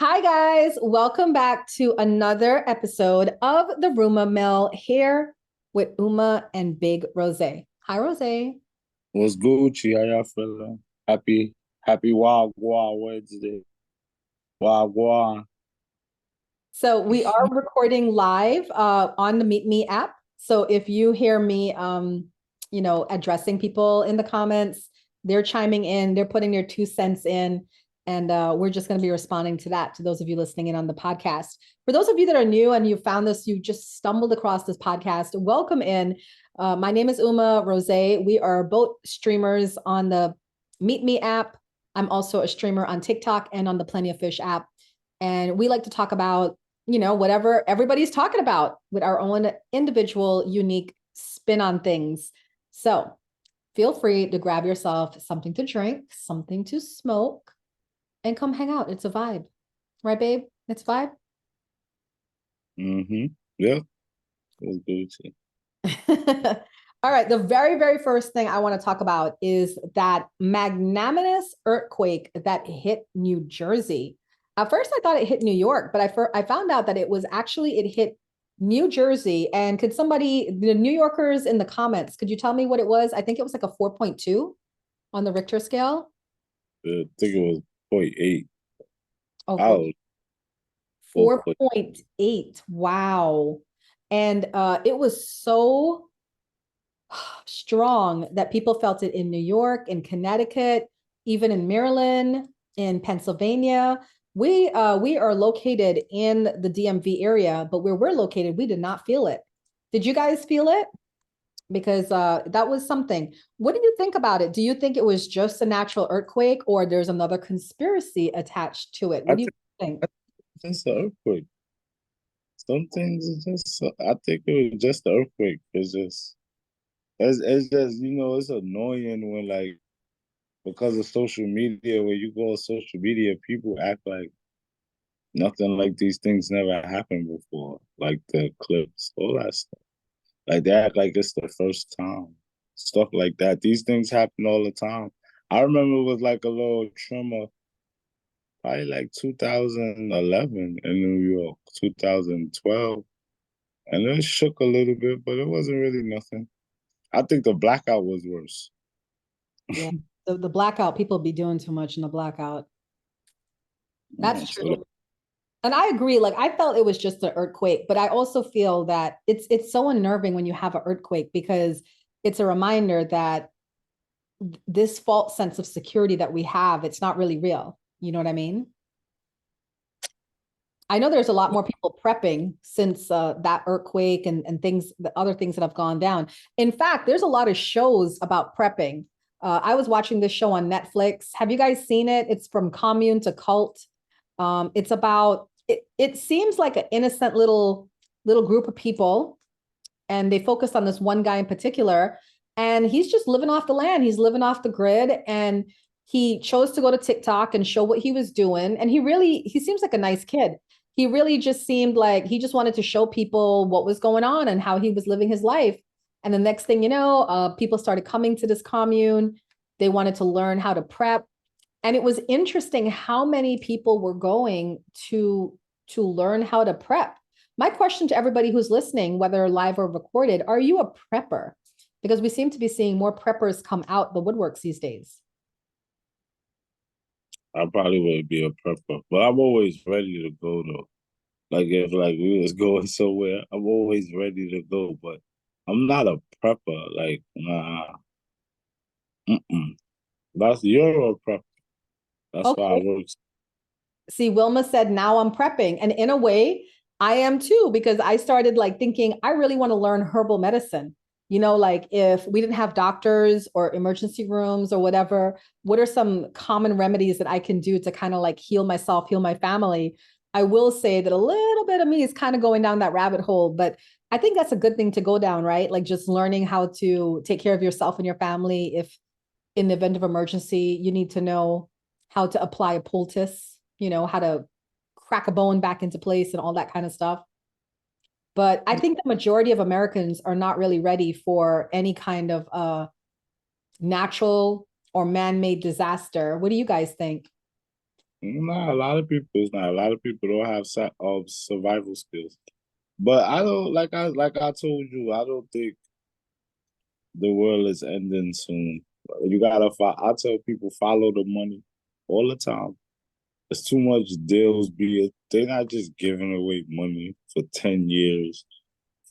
Hi, guys. Welcome back to another episode of the Ruma Mill here with Uma and Big Rosé. Hi, Rosé. What's Gucci? How y'all feeling? Happy Wagwa Wednesday. Wagwa. So we are recording live on the Meetme app. So if you hear me, addressing people in the comments, they're chiming in, they're putting their 2 cents in, and we're just going to be responding to that, to those of you listening in on the podcast. For those of you that are new and you found this, you just stumbled across this podcast, welcome in. My name is Uma Rosé. We are both streamers on the Meetme app. I'm also a streamer on TikTok and on the Plenty of Fish app. And we like to talk about, whatever everybody's talking about with our own individual, unique spin on things. So feel free to grab yourself something to drink, something to smoke, and come hang out. It's a vibe. Right, babe? It's a vibe. Mm-hmm. Yeah. What's Gucci? All right. The very, very first thing I want to talk about is that magnanimous earthquake that hit New Jersey. At first, I thought it hit New York, but I found out that it hit New Jersey. And could somebody, the New Yorkers in the comments, could you tell me what it was? I think it was like a 4.2 on the Richter scale. I think it was point 0.8. Oh, I 4.8. Wow. And it was so strong that people felt it in New York, in Connecticut, even in Maryland, in Pennsylvania. We are located in the DMV area, but where we're located, we did not feel it. Did you guys feel it? Because that was something. What do you think about it? Do you think it was just a natural earthquake, or there's another conspiracy attached to it? I What do you think? think it's an earthquake. Some things are just. I think it was just the earthquake. It's just it's annoying when because of social media, when you go on social media, people act like nothing like these things never happened before, like the clips, all that stuff. Like they act like it's the first time. Stuff like that. These things happen all the time. I remember it was like a little tremor, probably like 2011 in New York, 2012. And it shook a little bit, but it wasn't really nothing. I think the blackout was worse. Yeah, the blackout, people be doing too much in the blackout. Yeah, That's true. And I agree. Like I felt it was just an earthquake, but I also feel that it's so unnerving when you have an earthquake because it's a reminder that this false sense of security that we have, it's not really real. You know what I mean? I know there's a lot more people prepping since that earthquake and things, the other things that have gone down. In fact, there's a lot of shows about prepping. I was watching this show on Netflix. Have you guys seen it? It's From Commune to Cult. It's about it seems like an innocent little group of people, and they focused on this one guy in particular, and he's just living off the land. He's living off the grid, and he chose to go to TikTok and show what he was doing. And he seems like a nice kid. He really just seemed like he just wanted to show people what was going on and how he was living his life. And the next thing you know, people started coming to this commune. They wanted to learn how to prep. And it was interesting how many people were going to learn how to prep. My question to everybody who's listening, whether live or recorded, are you a prepper? Because we seem to be seeing more preppers come out the woodworks these days. I probably wouldn't be a prepper, but I'm always ready to go though. Like if we was going somewhere, I'm always ready to go. But I'm not a prepper. Like nah, mm-mm. That's you're a prepper. That's why I Okay. work. See, Wilma said, now I'm prepping. And in a way, I am too, because I started like thinking, I really want to learn herbal medicine. Like if we didn't have doctors or emergency rooms or whatever, what are some common remedies that I can do to kind of like heal myself, heal my family? I will say that a little bit of me is kind of going down that rabbit hole, but I think that's a good thing to go down, right? Like just learning how to take care of yourself and your family. If in the event of emergency, you need to know how to apply a poultice, how to crack a bone back into place and all that kind of stuff. But I think the majority of Americans are not really ready for any kind of natural or man-made disaster. What do you guys think? Nah, a lot of people. It's not a lot of people don't have survival skills. But I don't like I told you. I don't think the world is ending soon. You gotta. I tell people follow the money all the time. There's too much deals. They're not just giving away money for 10 years,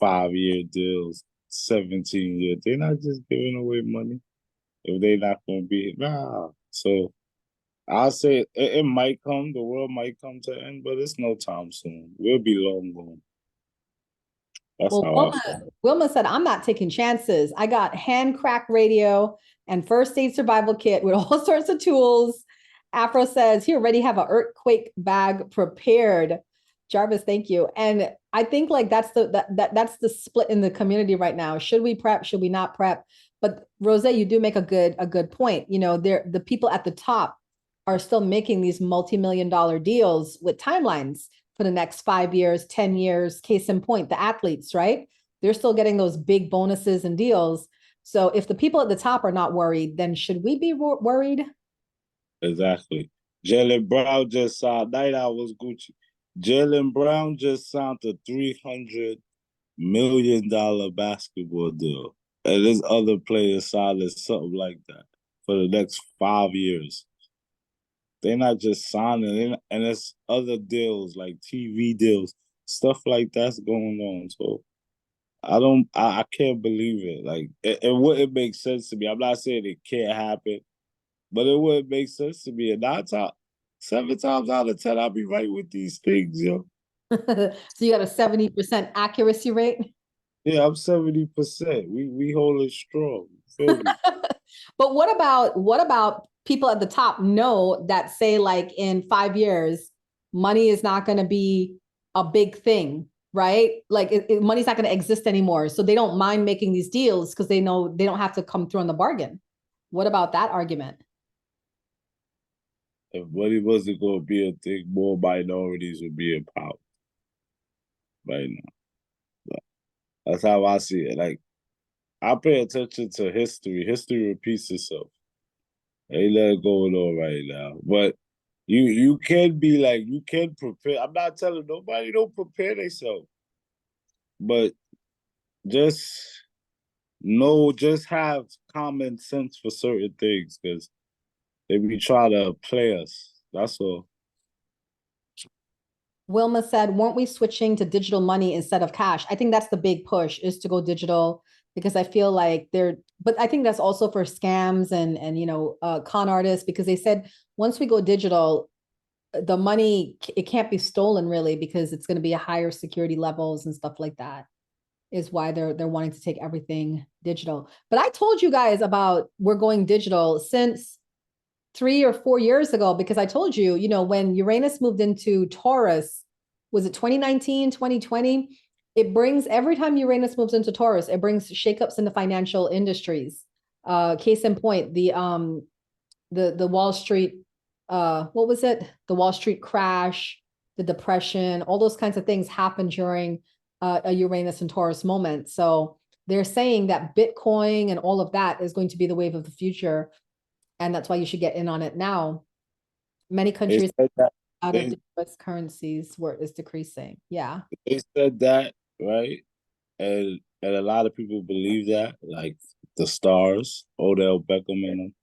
5 year deals, 17 years. They're not just giving away money if they're not gonna be nah. So I'll say it might come. The world might come to an end, but it's no time soon. We'll be long gone. That's Well, how I feel. Wilma said, I'm not taking chances. I got hand crack radio and first aid survival kit with all sorts of tools. Afro says he already have an earthquake bag prepared. Jarvis, thank you. And I think like that's the split in the community right now. Should we prep? Should we not prep? But Rosé, you do make a good point. You know, the people at the top are still making these multi-million-dollar deals with timelines for the next 5 years, 10 years. Case in point, the athletes, right? They're still getting those big bonuses and deals. So if the people at the top are not worried, then should we be worried? Exactly. Jalen Brown just signed. Night Out was Gucci. Jalen Brown just signed a $300 million basketball deal, and there's other players signed something like that for the next 5 years. They're not just signing, and there's other deals like TV deals, stuff like that's going on. So I can't believe it. Like it wouldn't make sense to me. I'm not saying it can't happen, but it wouldn't make sense to me. And 7 times out of 10, I'll be right with these things, yo. So you got a 70% accuracy rate. Yeah, I'm 70%. We hold it strong. Feel me? But what about people at the top know that say like in 5 years, money is not going to be a big thing, right? Like money's not going to exist anymore. So they don't mind making these deals because they know they don't have to come through on the bargain. What about that argument? If money wasn't going to be a thing, more minorities would be in power right now. But that's how I see it. Like, I pay attention to history. History repeats itself. Ain't nothing going on right now. But you can be like, you can prepare. I'm not telling nobody don't prepare themselves. But just just have common sense for certain things because they be trying to play us. That's all. Wilma said, weren't we switching to digital money instead of cash? I think that's the big push is to go digital because I feel like but I think that's also for scams and con artists because they said once we go digital, the money, it can't be stolen really because it's going to be a higher security levels and stuff like that is why they're wanting to take everything digital. But I told you guys about we're going digital since 3 or 4 years ago because I told you, when Uranus moved into Taurus, was it 2019, 2020? It brings every time Uranus moves into Taurus, it brings shakeups in the financial industries. Case in point, the Wall Street, what was it? The Wall Street crash, the depression, all those kinds of things happen during a Uranus and Taurus moment. So they're saying that Bitcoin and all of that is going to be the wave of the future and that's why you should get in on it now. Many They countries said that out of they the US currencies where it's decreasing. Yeah. they said that, right? And a lot of people believe that, like the stars, Odell Beckham and them.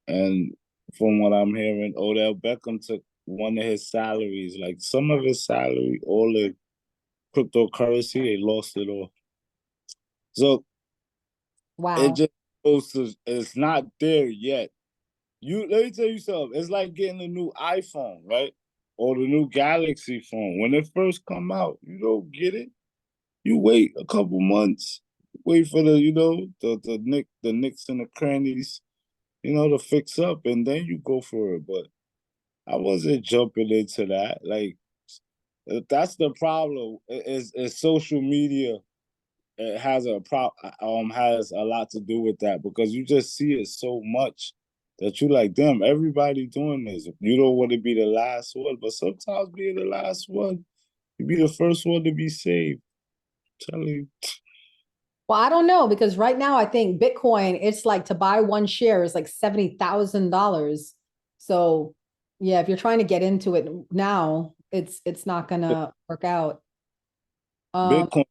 And from what I'm hearing, Odell Beckham took one of his salaries, like some of his salary, all the cryptocurrency, they lost it all. So it Wow. just goes to it's not there yet. Let me tell you something. It's like getting a new iPhone, right? Or the new Galaxy phone. When it first come out, you don't get it. You wait a couple months, wait for the nicks and the crannies, to fix up, and then you go for it. But I wasn't jumping into that. Like that's the problem. Is social media it has a lot to do with that because you just see it so much that you like, damn, everybody doing this. You don't want to be the last one, but sometimes being the last one, you be the first one to be saved. I'm telling you. Well, I don't know because right now I think Bitcoin, it's like to buy one share is like $70,000. So Yeah, if you're trying to get into it now, it's not gonna work out. Um, Bitcoin,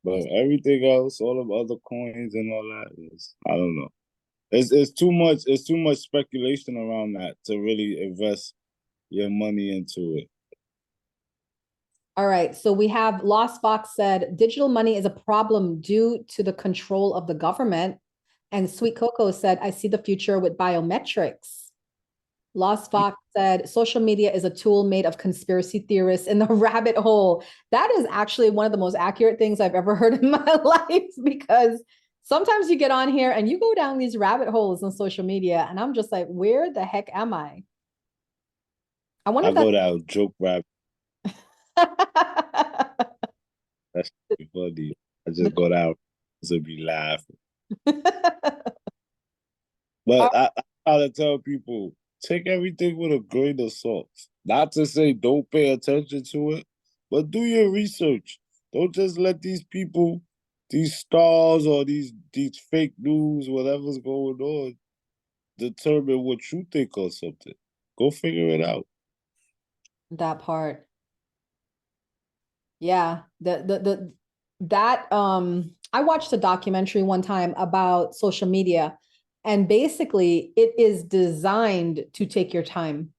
but everything else, all of other coins and all that is, I don't know. It's too much speculation around that to really invest your money into it. all right, so we have Lost Fox said digital money is a problem due to the control of the government. And Sweet Coco said, I see the future with biometrics. Lost Fox said, social media is a tool made of conspiracy theorists in the rabbit hole. That is actually one of the most accurate things I've ever heard in my life, because sometimes you get on here and you go down these rabbit holes on social media, and I'm just like, where the heck am I? I wonder I if that's go down joke rap. That's funny. I just go down to be laughing. But I try to tell people, take everything with a grain of salt. Not to say don't pay attention to it, but do your research. Don't just let these people, these stars or these fake news, whatever's going on, determine what you think of something. Go figure it out. that part. Yeah, the that I watched a documentary one time about social media, and basically it is designed to take your time.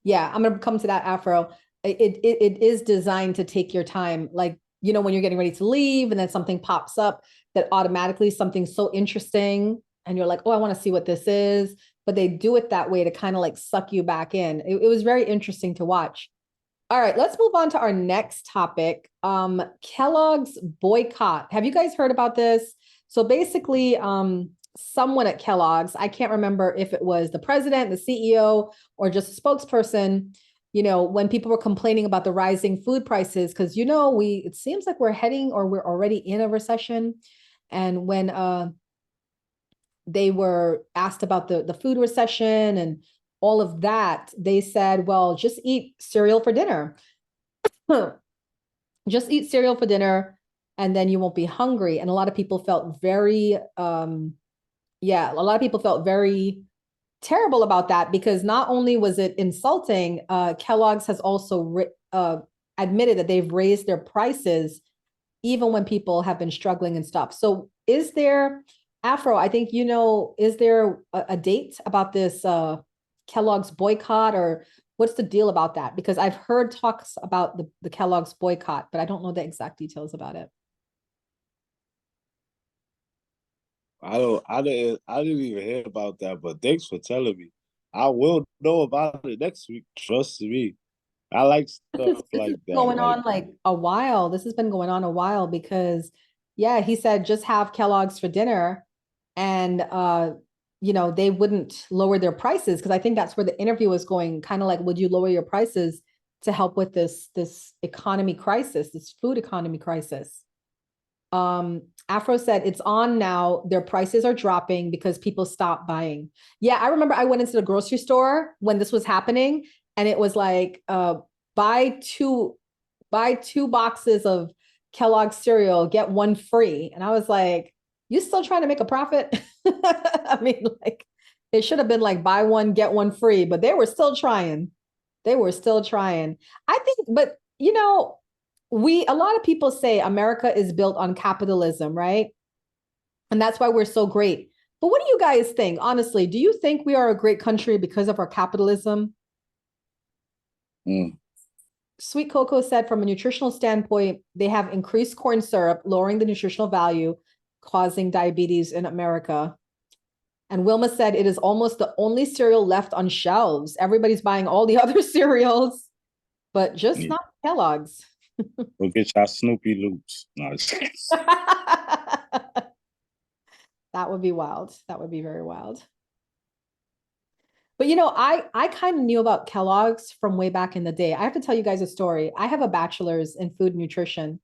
Yeah, I'm gonna come to that, Afro. It is designed to take your time. Like, you know, when you're getting ready to leave and then something pops up that automatically something's so interesting and you're like, oh, I want to see what this is. But they do it that way to kind of like suck you back in. It was very interesting to watch. All right, let's move on to our next topic. Kellogg's boycott. Have you guys heard about this? So basically, someone at Kellogg's, I can't remember if it was the president, the CEO, or just a spokesperson, you know, when people were complaining about the rising food prices, because you know, it seems like we're heading or we're already in a recession. And when they were asked about the food recession and all of that, they said, well, just eat cereal for dinner. Just eat cereal for dinner and then you won't be hungry. And a lot of people felt very, yeah, a lot of people felt very terrible about that, because not only was it insulting, Kellogg's has also admitted that they've raised their prices even when people have been struggling and stuff. So is there, Afro, I think, you know, is there a date about this Kellogg's boycott, or what's the deal about that? Because I've heard talks about the Kellogg's boycott, but I don't know the exact details about it. I didn't even hear about that, but thanks for telling me. I will know about it next week. Trust me. I like stuff This is like that. going Like, on like a while. This has been going on a while because, yeah, he said just have Kellogg's for dinner, and you know, they wouldn't lower their prices, because I think that's where the interview was going, kind of like, would you lower your prices to help with this economy crisis, this food economy crisis? Afro said it's on now. Their prices are dropping because people stop buying. Yeah, I remember I went into the grocery store when this was happening, and it was like, buy two buy two boxes of Kellogg's cereal, get one free. And I was like, you still trying to make a profit? I mean, like, it should have been like buy one, get one free, but they were still trying. They were still trying. I think, but you know, a lot of people say America is built on capitalism, right? And that's why we're so great. But what do you guys think? Honestly, do you think we are a great country because of our capitalism? mm, Sweet Cocoa said, from a nutritional standpoint, they have increased corn syrup, lowering the nutritional value, causing diabetes in America. And Wilma said, it is almost the only cereal left on shelves. Everybody's buying all the other cereals, but just yeah. not Kellogg's. Go get your Snoopy loops. No, That would be wild. That would be very wild. But you know, I kind of knew about Kellogg's from way back in the day. I have to tell you guys a story. I have a bachelor's in food nutrition.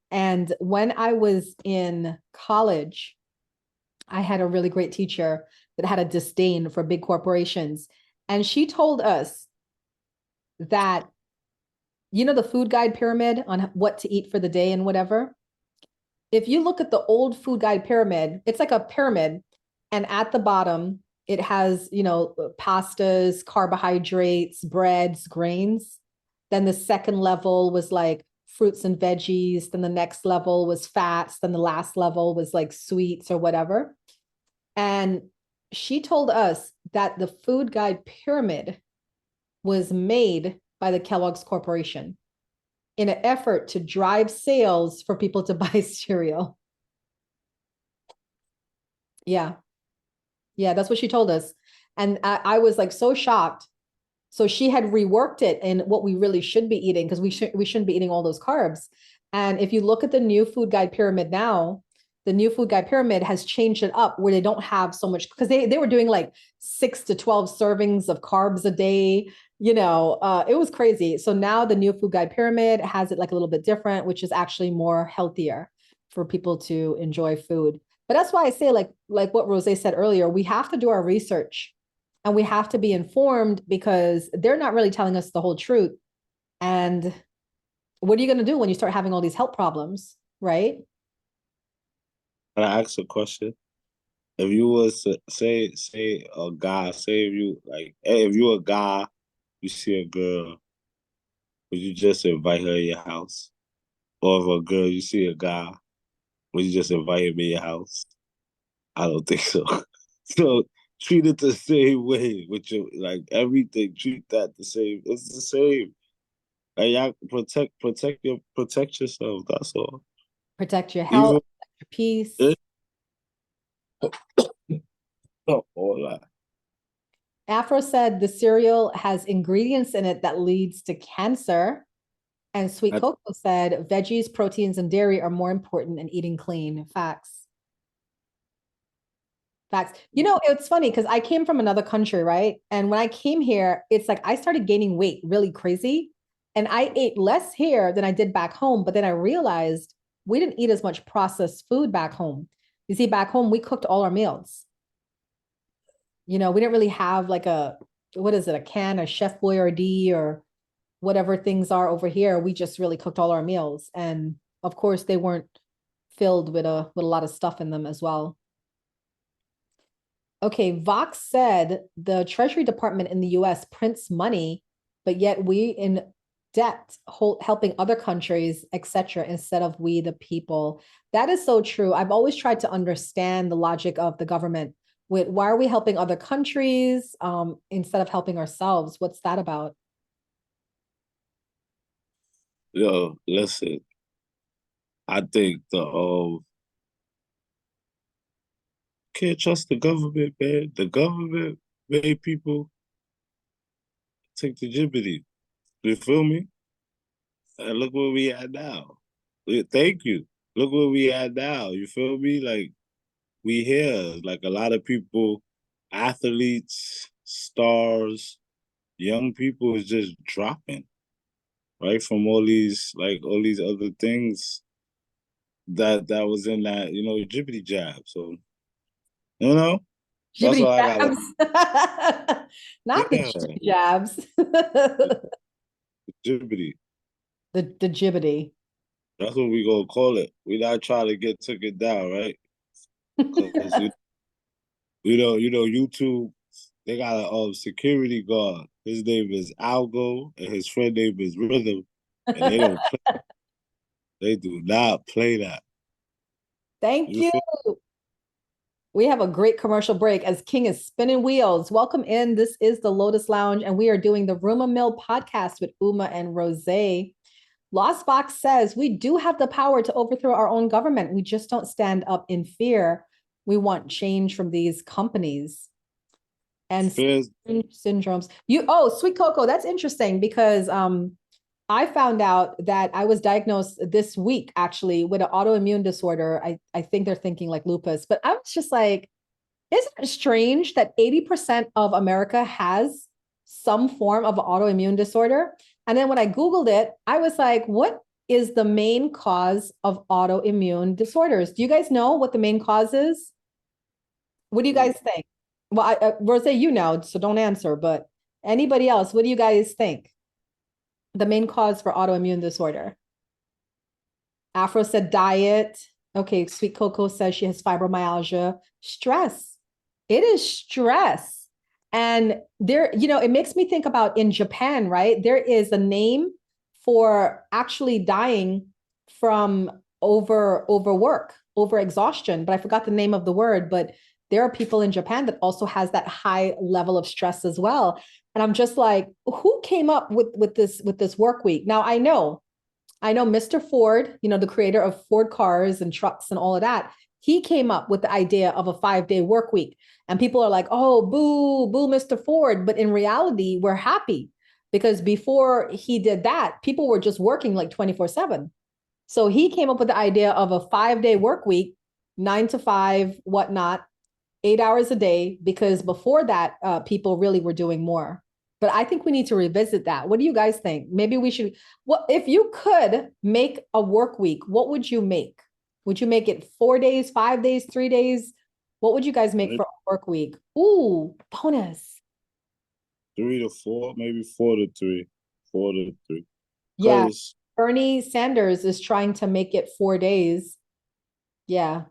And when I was in college, I had a really great teacher that had a disdain for big corporations. And she told us that, you know, the food guide pyramid on what to eat for the day and whatever. If you look at the old food guide pyramid, it's like a pyramid. And at the bottom, it has, pastas, carbohydrates, breads, grains. Then the second level was like fruits and veggies. Then the next level was fats. Then the last level was like sweets or whatever. And she told us that the food guide pyramid was made by the Kellogg's Corporation in an effort to drive sales for people to buy cereal. Yeah. Yeah, that's what she told us. And I was like so shocked. So she had reworked it in what we really should be eating, because we shouldn't be eating all those carbs. And if you look at the new food guide pyramid now, the new food guide pyramid has changed it up where they don't have so much, because they were doing like 6 to 12 servings of carbs a day. It was crazy. So now the new food guide pyramid has it like a little bit different, which is actually more healthier for people to enjoy food. But that's why I say, like what Rosé said earlier, we have to do our research and we have to be informed, because they're not really telling us the whole truth. And what are you going to do when you start having all these health problems, right? Can I ask a question? If you was to say a guy, say if you like, hey, if you a guy, you see a girl, would you just invite her in your house? Or if a girl, you see a guy, would you just invite him in your house? I don't think so. So treat it the same way with your like everything. Treat that the same. It's the same. And y'all protect yourself. That's all. Protect your health, Even your peace. it, all that. Afro said the cereal has ingredients in it that leads to cancer. And Sweet I, Coco said veggies, proteins, and dairy are more important in eating clean. Facts. Facts. It's funny because I came from another country, right? And when I came here, it's like I started gaining weight really crazy. And I ate less here than I did back home. But then I realized we didn't eat as much processed food back home. You see, back home, we cooked all our meals. We didn't really have like what is it, a can, a Chef Boyardee or whatever things are over here. We just really cooked all our meals. And of course, they weren't filled with a lot of stuff in them as well. Okay, Vox said the Treasury Department in the US prints money, but yet we in debt, helping other countries, etc., instead of we the people. That is so true. I've always tried to understand the logic of the government. Why are we helping other countries instead of helping ourselves? What's that about? yo, listen. I think can't trust the government, man. The government made people take the liberty. You feel me? And look where we at now. Thank you. Look where we at now. You feel me? Like we here. Like a lot of people, athletes, stars, young people is just dropping, right? From all these other things that was in that, jibbity jab. So, that's Jibbity what I got. jabs. Not the Yeah, jibbity jabs. jibbity. The jibbity. That's what we gonna call it. We not trying to took it down, right? Because YouTube, they got a security guard. His name is Algo, and his friend name is Rhythm, and they don't play. They do not play that. Thank You you. feel? We have a great commercial break as King is spinning wheels. Welcome in. This is the Lotus Lounge, and we are doing the Ruma Mill podcast with Uma and Rosé. Lost Box says we do have the power to overthrow our own government. We just don't stand up in fear. We want change from these companies and syndromes. Sweet Coco, that's interesting because I found out that I was diagnosed this week actually with an autoimmune disorder. I think they're thinking like lupus, but I was just like, isn't it strange that 80% of America has some form of autoimmune disorder? And then when I Googled it, I was like, what is the main cause of autoimmune disorders? Do you guys know what the main cause is? What do you guys think? Well, Rosé, you know, so don't answer, but anybody else, what do you guys think? The main cause for autoimmune disorder? Afro said diet. Okay, Sweet Coco says she has fibromyalgia. Stress It is stress. And there, it makes me think about in Japan, right? There is a name for actually dying from overwork, over exhaustion, but I forgot the name of the word, but there are people in Japan that also has that high level of stress as well. And I'm just like, who came up with this work week? Now I know Mr. Ford, the creator of Ford cars and trucks and all of that, he came up with the idea of a 5-day work week. And people are like, oh, boo, boo, Mr. Ford. But in reality, we're happy because before he did that, people were just working like 24/7. So he came up with the idea of a 5-day work week, 9 to 5, whatnot, 8 hours a day, because before that, people really were doing more. But I think we need to revisit that. What do you guys think? Maybe we should. Well, if you could make a work week, what would you make? Would you make it 4 days, 5 days, 3 days? What would you guys make Maybe for a work week? Ooh, bonus. 3 to 4, maybe 4 to 3, 4 to 3. Yeah, Because Bernie Sanders is trying to make it 4 days. Yeah.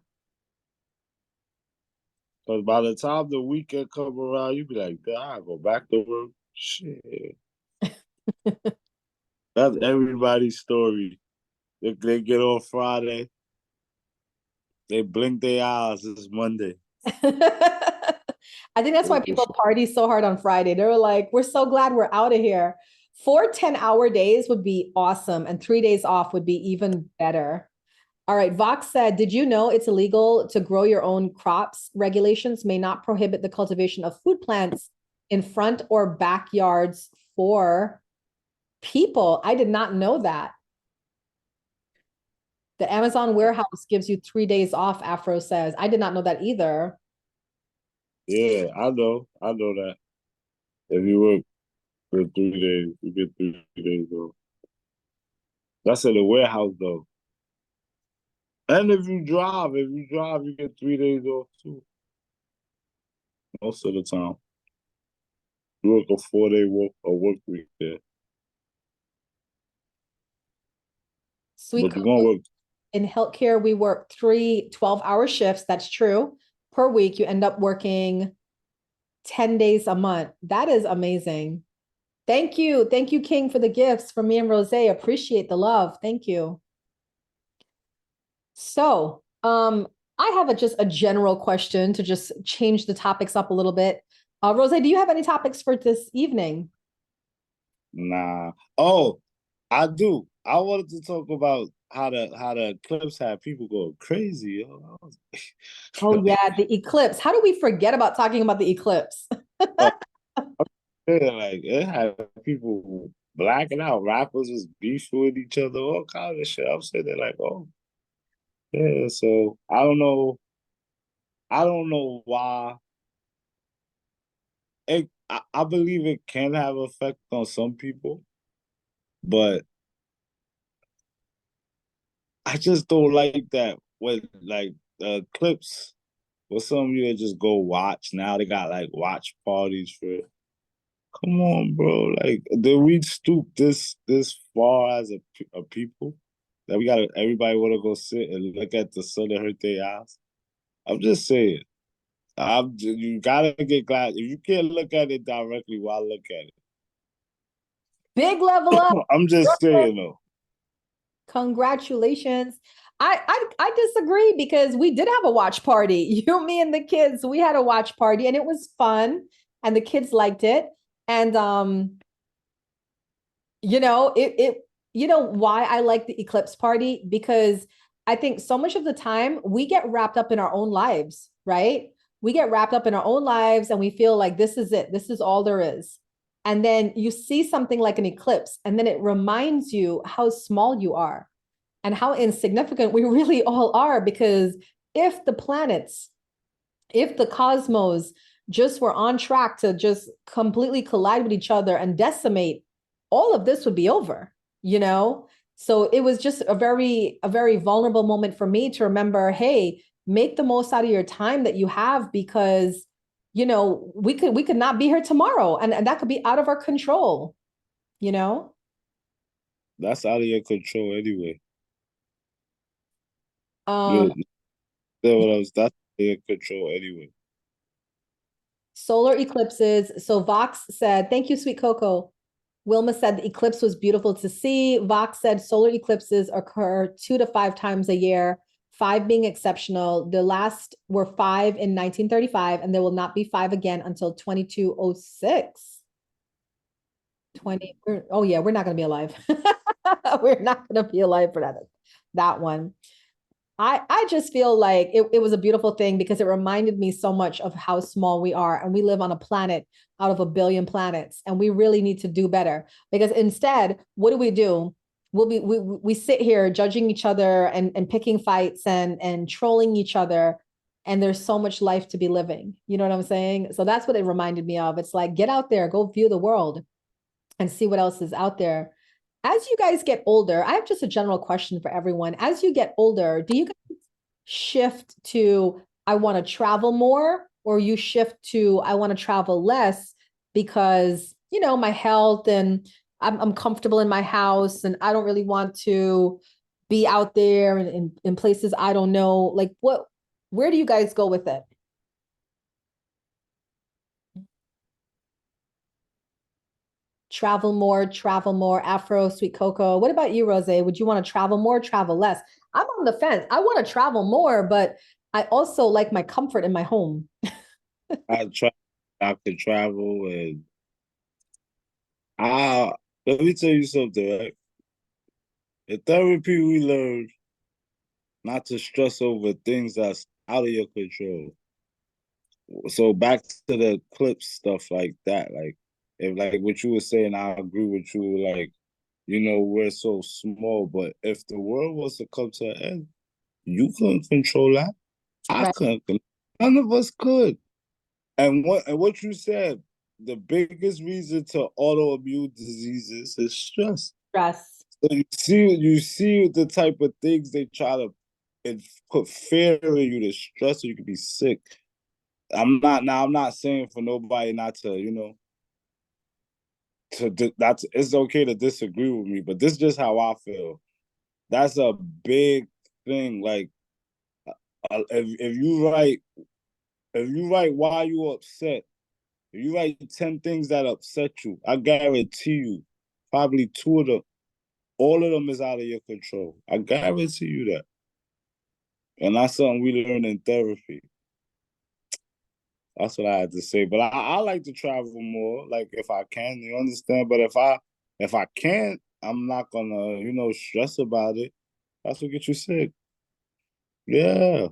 by the time the weekend come around, you be like, I go back to work. Shit. That's everybody's story. They get on Friday, they blink their eyes, it's Monday. I think that's why people party so hard on Friday. They were like, we're so glad we're out of here. 4 10-hour days would be awesome, and 3 days off would be even better. All right. Vox said, did you know it's illegal to grow your own crops? Regulations may not prohibit the cultivation of food plants in front or backyards for people. I did not know that. The Amazon warehouse gives you 3 days off, Afro says. I did not know that either. Yeah, I know that. If you work for 3 days, you get 3 days off. That's at the warehouse though. And if you drive, you get 3 days off too. Most of the time. You work a 4-day work week there. Sweet But you're gonna work. in healthcare, we work 3 12-hour shifts. That's true. Per week, you end up working 10 days a month. That is amazing. Thank you. Thank you, King, for the gifts from me and Rosé. Appreciate the love. Thank you. So, I have just a general question to just change the topics up a little bit. Rosé, do you have any topics for this evening? Nah. Oh, I do. I wanted to talk about how the clips have people going crazy. Oh, yeah, the eclipse. How do we forget about talking about the eclipse? Yeah, like it had people blacking out. Rappers was beefing with each other, all kinds of shit. I'm sitting there like, oh, yeah. So I don't know. I don't know why. I believe it can have effect on some people, but I just don't like that when like clips with some of you that just go watch. Now they got like watch parties for it. Come on, bro. Like, did we stoop this far as a people that we gotta everybody want to go sit and look at the sun and hurt their eyes? I'm just saying. You gotta get glad if you can't look at it directly. Why look at it? Big level up. I'm just saying though. Congratulations. I disagree because we did have a watch party. You, me, and the kids. We had a watch party and it was fun, and the kids liked it. And why I like the eclipse party? Because I think so much of the time we get wrapped up in our own lives, right? We get wrapped up in our own lives and we feel like this is it. This is all there is. And then you see something like an eclipse, and then it reminds you how small you are and how insignificant we really all are. Because if the planets, if the cosmos just were on track to just completely collide with each other and decimate, all of this would be over, you know? So it was just a very vulnerable moment for me to remember, hey, make the most out of your time that you have, because we could not be here tomorrow, and that could be out of our control, you know? That's out of your control anyway. Um, You know what else? That's out of your control anyway. Solar eclipses. So Vox said, thank you, Sweet Coco. Wilma said the eclipse was beautiful to see. Vox said solar eclipses occur 2 to 5 times a year, five being exceptional. The last were five in 1935, and there will not be five again until 2206. 20. Oh, yeah, we're not going to be alive. We're not going to be alive for that one. I just feel like it was a beautiful thing because it reminded me so much of how small we are, and we live on a planet out of a billion planets, and we really need to do better. Because instead, what do? We sit here judging each other and picking fights and trolling each other, and there's so much life to be living. You know what I'm saying? So that's what it reminded me of. It's like, get out there, go view the world and see what else is out there. As you guys get older, I have just a general question for everyone. As you get older, do you guys shift to I want to travel more, or you shift to I want to travel less because, my health, and I'm comfortable in my house and I don't really want to be out there and in places I don't know? Like, where do you guys go with it? Travel more, Afro, Sweet Cocoa. What about you, Rosé? Would you want to travel more, travel less? I'm on the fence. I want to travel more, but I also like my comfort in my home. I try I could travel and I let me tell you something, right? In therapy we learn not to stress over things that's out of your control. So back to the clip stuff like that, like if like what you were saying, I agree with you, like, we're so small, but if the world was to come to an end, you couldn't control that. I Right. couldn't. None of us could. And what you said, the biggest reason to autoimmune diseases is stress. Stress. So you see the type of things they try to put fear in you to stress so you can be sick. I'm not saying for nobody not to, that's it's okay to disagree with me, but this is just how I feel. That's a big thing. Like if you write why you upset, if you write 10 things that upset you, I guarantee you, probably two of them, all of them is out of your control. I guarantee you that. And that's something we learn in therapy. That's what I had to say. But I like to travel more, like if I can, you understand? But if I can't, I'm not gonna, stress about it. That's what gets you sick. Yeah.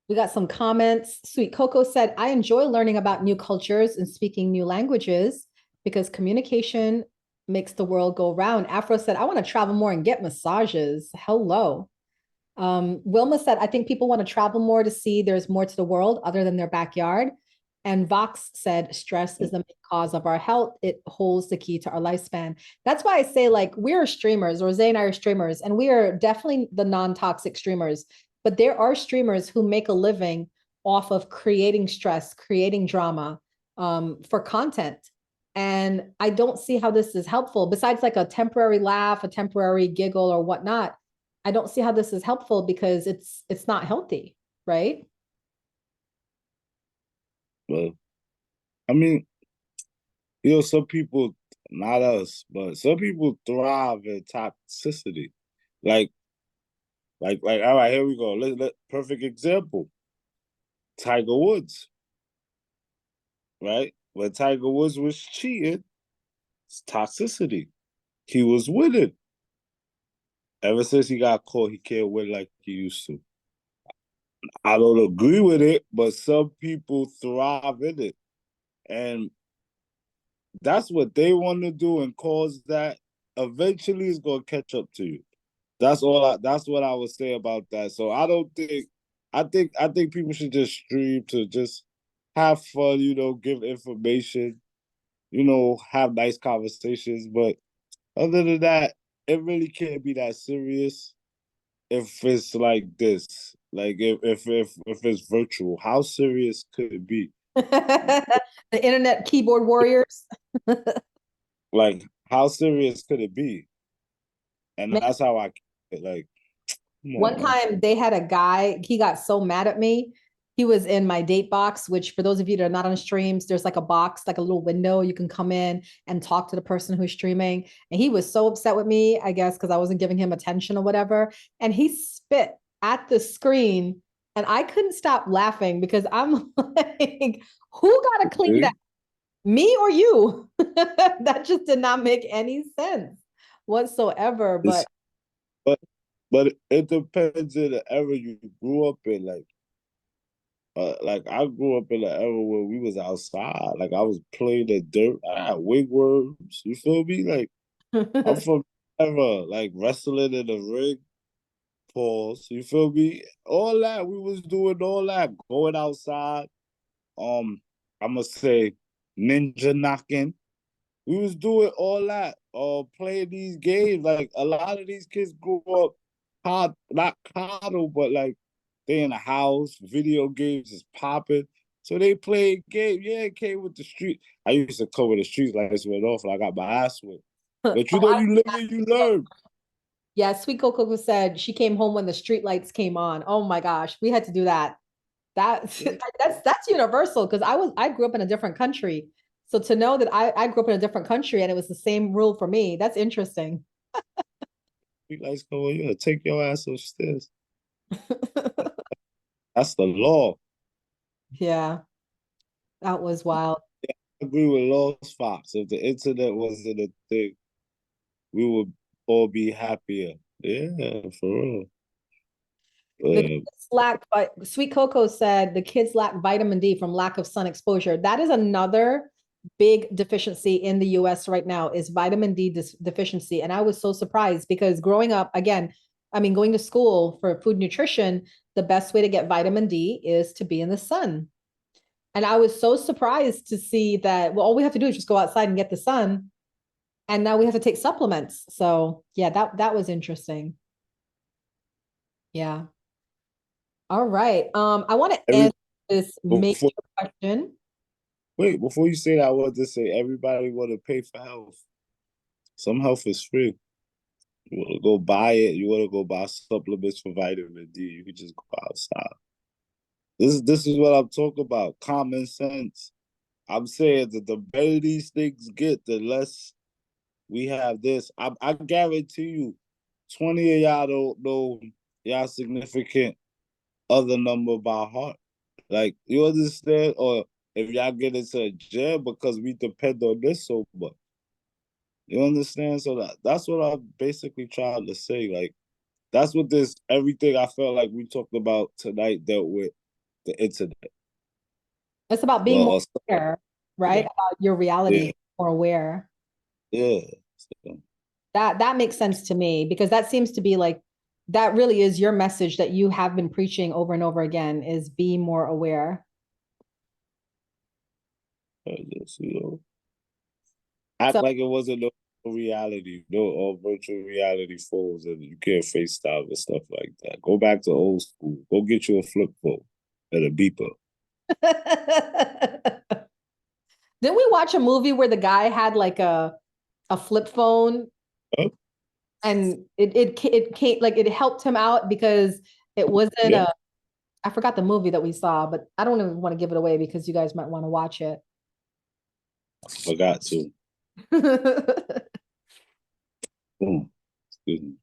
We got some comments. Sweet Coco said, I enjoy learning about new cultures and speaking new languages because communication makes the world go round. Afro said, I want to travel more and get massages. Hello. Wilma said, I think people want to travel more to see there's more to the world other than their backyard. And Vox said, stress is the main cause of our health. It holds the key to our lifespan. That's why I say, like, we're streamers, Rosé and I are streamers, and we are definitely the non-toxic streamers. But there are streamers who make a living off of creating stress, creating drama for content. And I don't see how this is helpful, besides like a temporary laugh, a temporary giggle or whatnot. I don't see how this is helpful because it's not healthy, right? Well, I mean, some people, not us, but some people thrive in toxicity. Like, all right, here we go. Perfect example. Tiger Woods, right? When Tiger Woods was cheating, it's toxicity. He was winning. Ever since he got caught, he can't win like he used to. I don't agree with it, but some people thrive in it. And that's what they want to do and cause that. Eventually it's gonna catch up to you. That's what I would say about that. So I think people should just stream to just have fun, give information, have nice conversations. But other than that, it really can't be that serious if it's like this. Like if it's virtual, how serious could it be? The internet keyboard warriors. Like how serious could it be? And Man, that's how I like. Come one on, man. time they had a guy, he got so mad at me. He was in my date box, which for those of you that are not on streams, there's like a box, like a little window. You can come in and talk to the person who's streaming. And he was so upset with me, I guess, because I wasn't giving him attention or whatever. And he spit at the screen. And I couldn't stop laughing because I'm like, who got to clean that? Me or you? That just did not make any sense whatsoever. It's, but it depends on the era you grew up in. Like I grew up in an era where we was outside. Like I was playing the dirt. I had wigworms. You feel me? Like I'm from the era, like wrestling in the ring. Pause. You feel me? All that we was doing, all that going outside. I'm gonna say ninja knocking. We was doing all that. Playing these games. Like a lot of these kids grew up not coddle, but like they in the house, video games is popping. So they played game. Yeah, it came with the street. I used to cover the streets like this went off, and I got my ass whipped. But you know, you live and you learn. Yeah, Sweet Coco said she came home when the street lights came on. Oh my gosh, we had to do that. That's that's universal because I grew up in a different country. So to know that I grew up in a different country and it was the same rule for me, that's interesting. Street lights come on, you gotta take your ass upstairs. That's the law. Yeah, that was wild. I agree with Lost Fox. If the internet wasn't a thing, we would all be happier. Yeah, for real. The kids lack, Sweet Coco said the kids lack vitamin D from lack of sun exposure. That is another big deficiency in the US right now is vitamin D deficiency. And I was so surprised because growing up, again, I mean, going to school for food nutrition, the best way to get vitamin D is to be in the sun. And I was so surprised to see that, well, all we have to do is just go outside and get the sun. And now we have to take supplements. So yeah, that was interesting. Yeah. All right. I want to end this major question. Wait, before you say that, I want to say everybody want to pay for health. Some health is free. You want to go buy it. You want to go buy supplements for vitamin D. You can just go outside. This is what I'm talking about. Common sense. I'm saying that the better these things get, the less we have this. I guarantee you, 20 of y'all don't know y'all significant other number by heart. Like, you understand? Or if y'all get into a jam because we depend on this so much. You understand? So that's what I'm basically trying to say. Like, that's what this everything I felt like we talked about tonight dealt with the internet. It's about being more aware, right? Yeah. About your reality, more aware. Yeah. So. That makes sense to me because that seems to be like that really is your message that you have been preaching over and over again is be more aware. Just, act like it wasn't no reality, no virtual reality phones, and you can't FaceTime and stuff like that. Go back to old school. Go get you a flip phone and a beeper. Didn't we watch a movie where the guy had like a flip phone? Huh? And it came like it helped him out because it wasn't I forgot the movie that we saw, but I don't even want to give it away because you guys might want to watch it. Forgot to. Excuse me.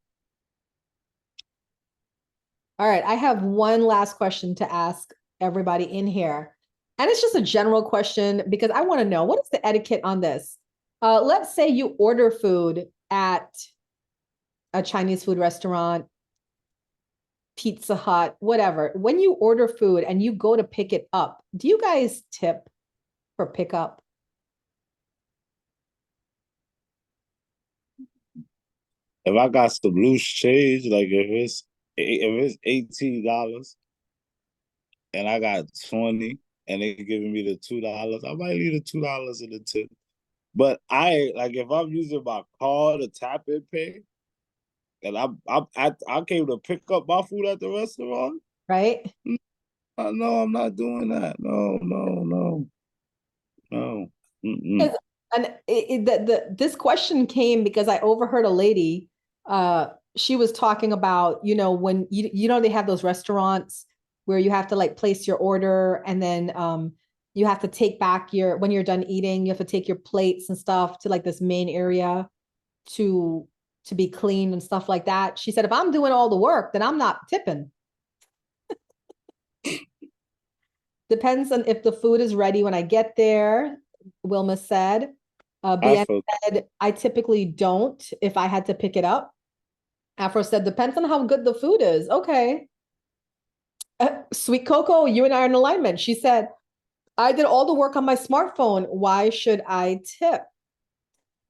All right, I have one last question to ask everybody in here. And it's just a general question because I want to know what is the etiquette on this? Let's say you order food at a Chinese food restaurant, Pizza Hut, whatever. When you order food and you go to pick it up, do you guys tip for pickup? If I got some loose change, like if it's $18 and I got 20 and they giving me the $2, I might leave the $2 in the tip. But I like if I'm using my card to tap and pay, and I came to pick up my food at the restaurant. Right? No, I'm not doing that. No. And this question came because I overheard a lady. She was talking about, when they have those restaurants where you have to like place your order, and then you have to take back your, when you're done eating, you have to take your plates and stuff to like this main area to be cleaned and stuff like that. She said, if I'm doing all the work, then I'm not tipping. Depends on if the food is ready when I get there, Wilma said. I BN feel said, I typically don't if I had to pick it up. Afro said, depends on how good the food is. Okay. Sweet Coco, you and I are in alignment. She said, I did all the work on my smartphone. Why should I tip?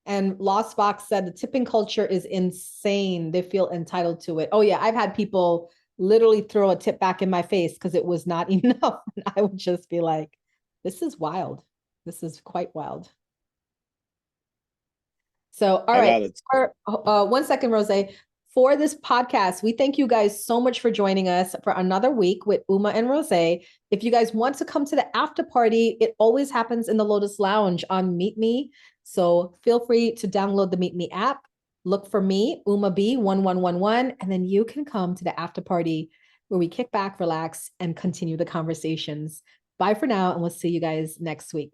And Lost Box said the tipping culture is insane. They feel entitled to it. Oh, yeah. I've had people literally throw a tip back in my face because it was not enough. And I would just be like, this is wild. This is quite wild. So, all I right. got it. 1 second, Rosé. For this podcast, we thank you guys so much for joining us for another week with Uma and Rosé. If you guys want to come to the after party, it always happens in the Lotus Lounge on Meetme. So feel free to download the Meetme app. Look for me, Uma B1111, and then you can come to the after party where we kick back, relax, and continue the conversations. Bye for now, and we'll see you guys next week.